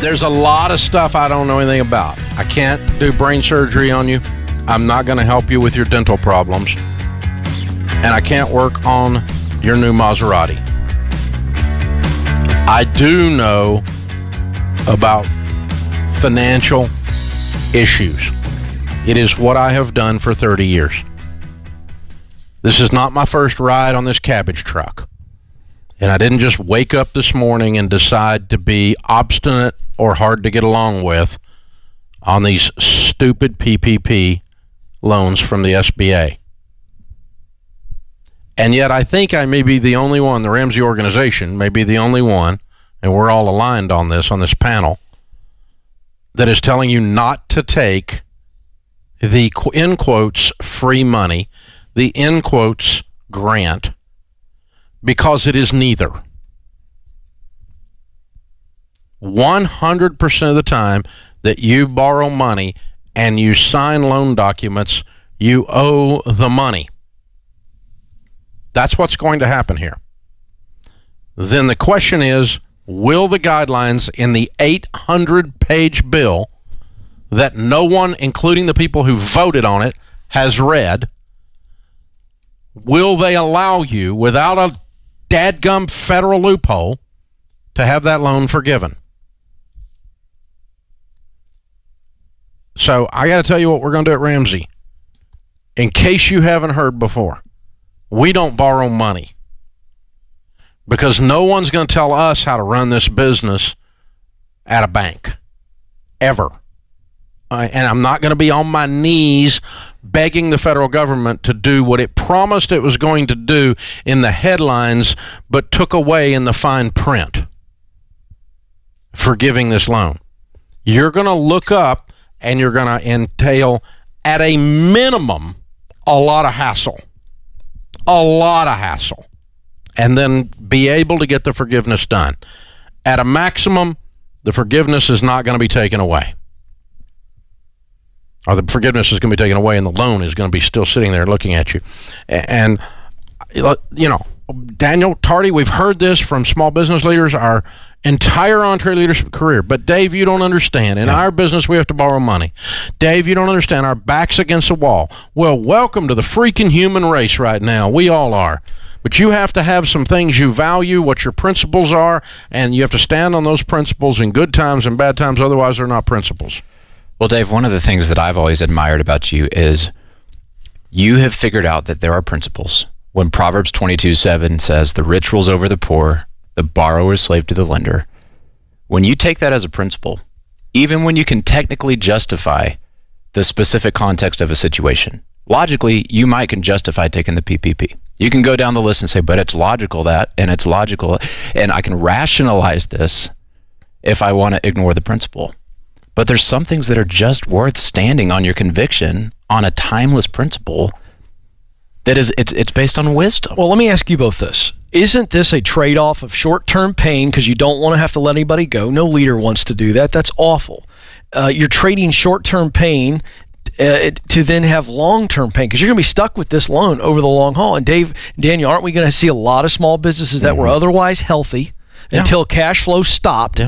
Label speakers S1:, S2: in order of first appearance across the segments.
S1: There's a lot of stuff I don't know anything about. I can't do brain surgery on you. I'm not going to help you with your dental problems. And I can't work on your new Maserati. I do know about financial issues. It is what I have done for 30 years. This is not my first ride on this cabbage truck. And I didn't just wake up this morning and decide to be obstinate or hard to get along with on these stupid PPP loans from the SBA. And yet I think I may be the only one, the Ramsey organization may be the only one, and we're all aligned on this panel, that is telling you not to take the, in quotes, free money, the, in quotes, grant, because it is neither. 100% of the time that you borrow money and you sign loan documents, you owe the money. That's what's going to happen here. Then the question is, will the guidelines in the 800-page bill that no one, including the people who voted on it, has read, will they allow you, without a dadgum federal loophole, to have that loan forgiven? So I got to tell you what we're going to do at Ramsey. In case you haven't heard before, we don't borrow money, because no one's going to tell us how to run this business at a bank, ever. And I'm not going to be on my knees begging the federal government to do what it promised it was going to do in the headlines, but took away in the fine print for giving this loan. You're going to look up, and you're going to entail, at a minimum, a lot of hassle. A lot of hassle. And then be able to get the forgiveness done. At a maximum, the forgiveness is not going to be taken away. Or the forgiveness is going to be taken away, and the loan is going to be still sitting there looking at you. And, you know, Daniel Tardy, we've heard this from small business leaders our entire entree leadership career. But Dave, you don't understand. In our business, we have to borrow money. Dave, you don't understand. Our back's against the wall. Well, welcome to the freaking human race right now. We all are. But you have to have some things you value, what your principles are, and you have to stand on those principles in good times and bad times. Otherwise, they're not principles.
S2: Well, Dave, one of the things that I've always admired about you is you have figured out that there are principles. When Proverbs 22:7 says, the rich rules over the poor, the borrower is slave to the lender. When you take that as a principle, even when you can technically justify the specific context of a situation, logically, you might can justify taking the PPP. You can go down the list and say, but it's logical that, and it's logical, and I can rationalize this if I want to ignore the principle. But there's some things that are just worth standing on your conviction on a timeless principle that is, it's based on wisdom.
S3: Well, let me ask you both this. Isn't this a trade-off of short-term pain because you don't want to have to let anybody go? No leader wants to do that. That's awful. You're trading short-term pain to then have long-term pain, because you're going to be stuck with this loan over the long haul. And Daniel, aren't we going to see a lot of small businesses that were otherwise healthy until cash flow stopped,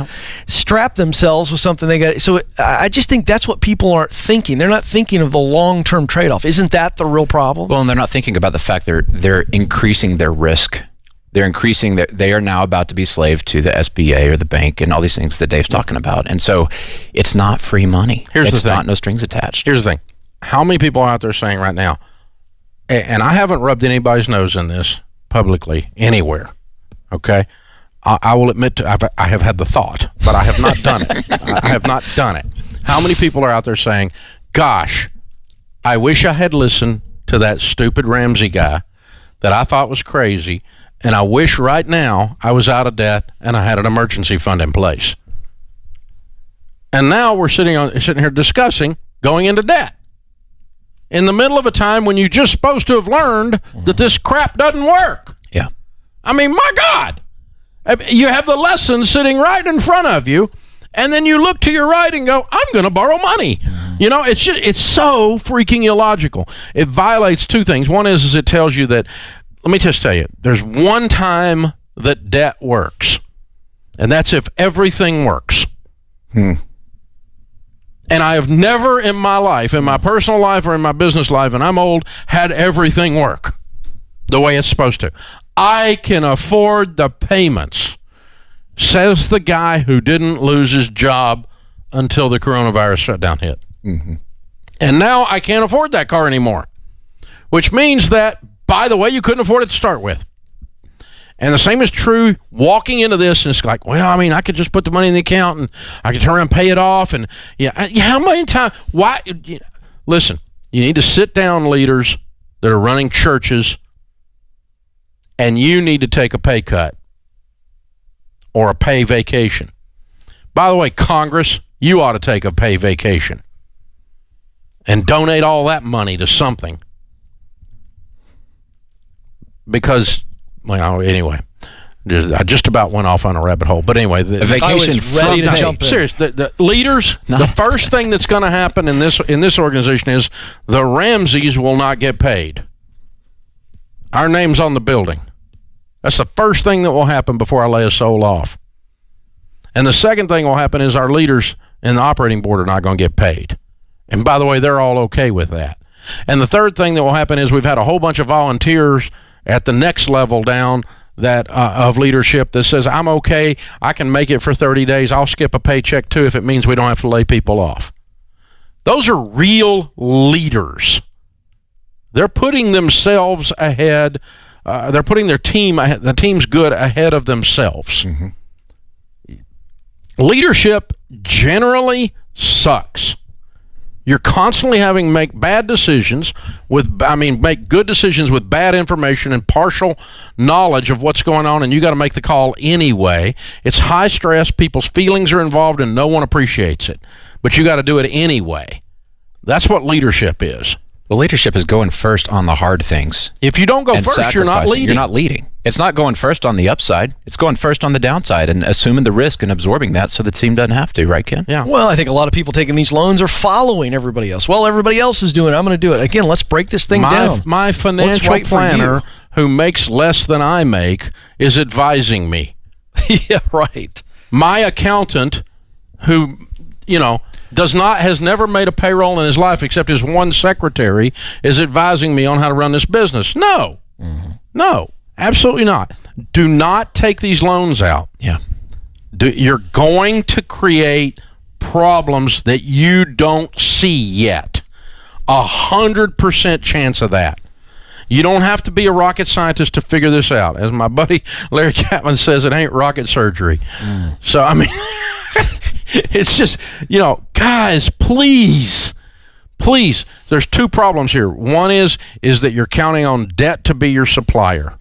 S3: strap themselves with something they got? So I just think that's what people aren't thinking. They're not thinking of the long-term trade-off. Isn't that the real problem?
S2: Well, and they're not thinking about the fact they're increasing their risk. They're increasing they are now about to be slave to the SBA or the bank and all these things that Dave's talking about. And so it's not free money. It's not no strings attached.
S1: Here's the thing. How many people are out there saying right now, and I haven't rubbed anybody's nose in this publicly anywhere, okay? I will admit to I have had the thought, but I have not done it. I have not done it. How many people are out there saying, gosh, I wish I had listened to that stupid Ramsey guy that I thought was crazy, and I wish right now I was out of debt and I had an emergency fund in place. And now we're sitting here discussing going into debt in the middle of a time when you're just supposed to have learned that this crap doesn't work.
S2: Yeah.
S1: I mean, my God. You have the lesson sitting right in front of you, and then you look to your right and go, I'm going to borrow money. You know, it's so freaking illogical. It violates two things. One is it tells you that, let me just tell you, there's one time that debt works, and that's if everything works. And I have never in my life, in my personal life or in my business life, and I'm old, had everything work the way it's supposed to. I can afford the payments, says the guy who didn't lose his job until the coronavirus shutdown hit. And now I can't afford that car anymore, which means that, by the way, you couldn't afford it to start with. And the same is true walking into this, and it's like, well, I mean, I could just put the money in the account, and I could turn around and pay it off, and how many times? Why? Listen, you need to sit down, leaders that are running churches, and you need to take a pay cut or a pay vacation. By the way, Congress, you ought to take a pay vacation and donate all that money to something. Because, well, anyway, I just about went off on a rabbit hole. But anyway,
S2: a vacation
S3: ready to jump in.
S1: Serious, the leaders, the first thing that's going to happen in this organization is the Ramseys will not get paid. Our name's on the building. That's the first thing that will happen before I lay a soul off. And the second thing will happen is our leaders in the operating board are not going to get paid. And by the way, they're all okay with that. And the third thing that will happen is we've had a whole bunch of volunteers at the next level down that of leadership that says, I'm okay, I can make it for 30 days, I'll skip a paycheck too if it means we don't have to lay people off. Those are real leaders. They're putting themselves ahead, they're putting their team ahead, the team's good ahead of themselves. Leadership generally sucks. You're constantly having to make bad decisions make good decisions with bad information and partial knowledge of what's going on, and you got to make the call anyway. It's high stress. People's feelings are involved, and no one appreciates it. But you got to do it anyway. That's what leadership is.
S2: Well, leadership is going first on the hard things.
S1: If you don't go first, you're not leading.
S2: You're not leading. It's not going first on the upside. It's going first on the downside and assuming the risk and absorbing that so the team doesn't have to, right, Ken?
S1: Yeah.
S3: Well, I think a lot of people taking these loans are following everybody else. Well, everybody else is doing it. I'm going to do it. Again, let's break this thing down.
S1: My financial planner, who makes less than I make, is advising me.
S3: Yeah, right.
S1: My accountant, who, has never made a payroll in his life except his one secretary, is advising me on how to run this business. No. No, absolutely not. Do not take these loans out.
S2: Yeah.
S1: You're going to create problems that you don't see yet. 100% chance of that. You don't have to be a rocket scientist to figure this out. As my buddy Larry Chapman says, it ain't rocket surgery. So, I mean... It's just, guys, please, there's two problems here. One is that you're counting on debt to be your supplier,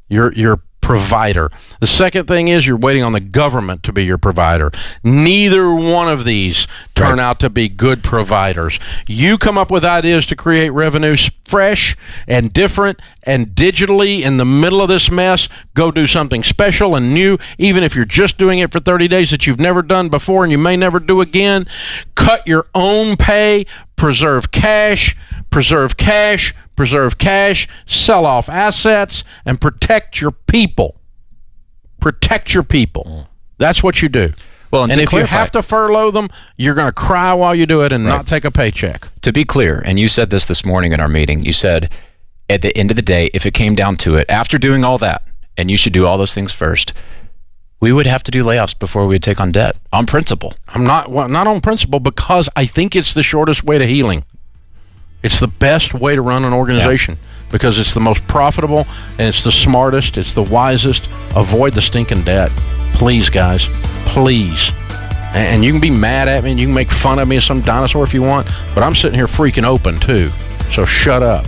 S1: your provider. The second thing is you're waiting on the government to be your provider. Neither one of these turn out to be good providers. You come up with ideas to create revenue fresh and different and digitally in the middle of this mess. Go do something special and new, even if you're just doing it for 30 days that you've never done before and you may never do again. Cut your own pay, preserve cash, sell off assets, and protect your people. Protect your people. That's what you do.
S2: Well,
S1: and if you have to furlough them, you're going to cry while you do it and not take a paycheck.
S2: To be clear, and you said this morning in our meeting, you said at the end of the day, if it came down to it, after doing all that, and you should do all those things first, we would have to do layoffs before we would take on debt, on principle.
S1: I'm not on principle, because I think it's the shortest way to healing. It's the best way to run an organization because it's the most profitable and it's the smartest, it's the wisest. Avoid the stinking debt. Please, guys, please. And you can be mad at me and you can make fun of me as some dinosaur if you want, but I'm sitting here freaking open too. So shut up.